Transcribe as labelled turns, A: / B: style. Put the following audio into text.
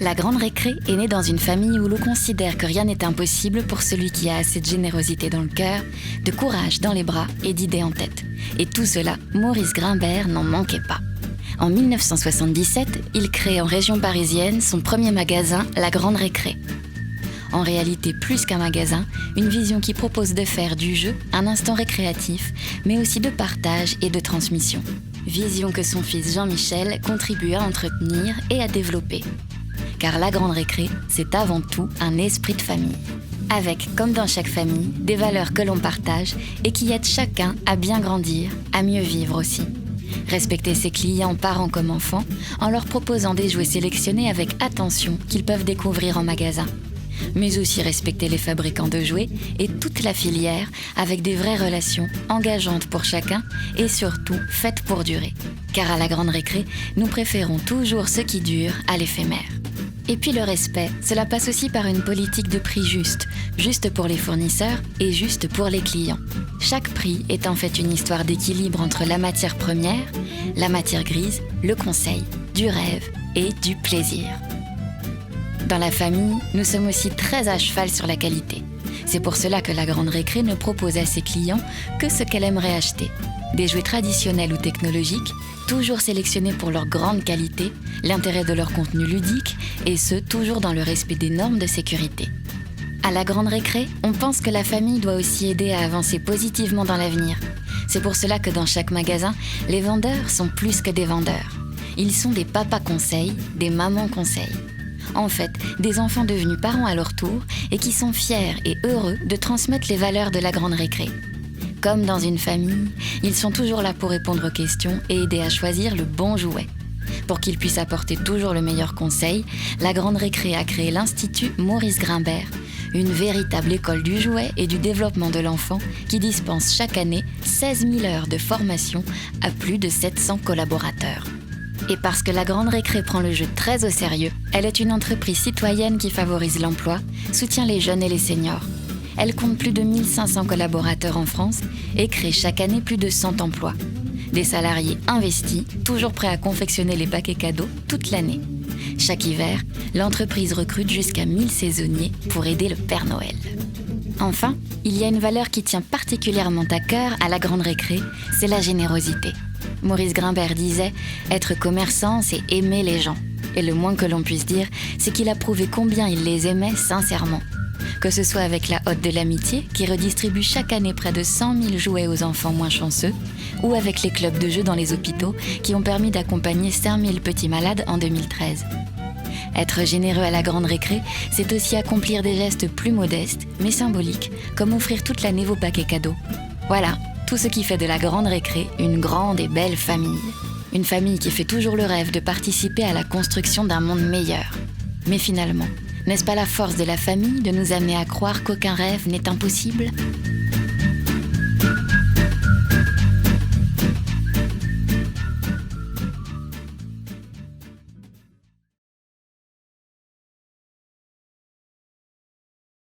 A: La Grande Récré est née dans une famille où l'on considère que rien n'est impossible pour celui qui a assez de générosité dans le cœur, de courage dans les bras et d'idées en tête. Et tout cela, Maurice Grimbert n'en manquait pas. En 1977, il crée en région parisienne son premier magasin, La Grande Récré. En réalité, plus qu'un magasin, une vision qui propose de faire du jeu un instant récréatif, mais aussi de partage et de transmission. Vision que son fils Jean-Michel contribue à entretenir et à développer. Car La Grande Récré, c'est avant tout un esprit de famille. Avec, comme dans chaque famille, des valeurs que l'on partage et qui aident chacun à bien grandir, à mieux vivre aussi. Respecter ses clients, parents comme enfants, en leur proposant des jouets sélectionnés avec attention qu'ils peuvent découvrir en magasin. Mais aussi respecter les fabricants de jouets et toute la filière avec des vraies relations engageantes pour chacun et surtout faites pour durer. Car à La Grande Récré, nous préférons toujours ce qui dure à l'éphémère. Et puis le respect, cela passe aussi par une politique de prix juste, juste pour les fournisseurs et juste pour les clients. Chaque prix est en fait une histoire d'équilibre entre la matière première, la matière grise, le conseil, du rêve et du plaisir. Dans la famille, nous sommes aussi très à cheval sur la qualité. C'est pour cela que La Grande Récré ne propose à ses clients que ce qu'elle aimerait acheter. Des jouets traditionnels ou technologiques, toujours sélectionnés pour leur grande qualité, l'intérêt de leur contenu ludique, et ce, toujours dans le respect des normes de sécurité. À La Grande Récré, on pense que la famille doit aussi aider à avancer positivement dans l'avenir. C'est pour cela que dans chaque magasin, les vendeurs sont plus que des vendeurs. Ils sont des papas conseils, des mamans conseils. En fait, des enfants devenus parents à leur tour et qui sont fiers et heureux de transmettre les valeurs de La Grande Récré. Comme dans une famille, ils sont toujours là pour répondre aux questions et aider à choisir le bon jouet. Pour qu'ils puissent apporter toujours le meilleur conseil, La Grande Récré a créé l'Institut Maurice Grimbert, une véritable école du jouet et du développement de l'enfant qui dispense chaque année 16 000 heures de formation à plus de 700 collaborateurs. Et parce que La Grande Récré prend le jeu très au sérieux, elle est une entreprise citoyenne qui favorise l'emploi, soutient les jeunes et les seniors. Elle compte plus de 1500 collaborateurs en France et crée chaque année plus de 100 emplois. Des salariés investis, toujours prêts à confectionner les paquets cadeaux toute l'année. Chaque hiver, l'entreprise recrute jusqu'à 1000 saisonniers pour aider le Père Noël. Enfin, il y a une valeur qui tient particulièrement à cœur à La Grande Récré, c'est la générosité. Maurice Grimbert disait « Être commerçant, c'est aimer les gens ». Et le moins que l'on puisse dire, c'est qu'il a prouvé combien il les aimait sincèrement. Que ce soit avec la Hotte de l'Amitié, qui redistribue chaque année près de 100 000 jouets aux enfants moins chanceux, ou avec les clubs de jeux dans les hôpitaux, qui ont permis d'accompagner 5 000 petits malades en 2013. Être généreux à La Grande Récré, c'est aussi accomplir des gestes plus modestes, mais symboliques, comme offrir toute l'année vos paquets cadeaux. Voilà, tout ce qui fait de La Grande Récré une grande et belle famille. Une famille qui fait toujours le rêve de participer à la construction d'un monde meilleur. Mais finalement, n'est-ce pas la force de la famille de nous amener à croire qu'aucun rêve n'est impossible ?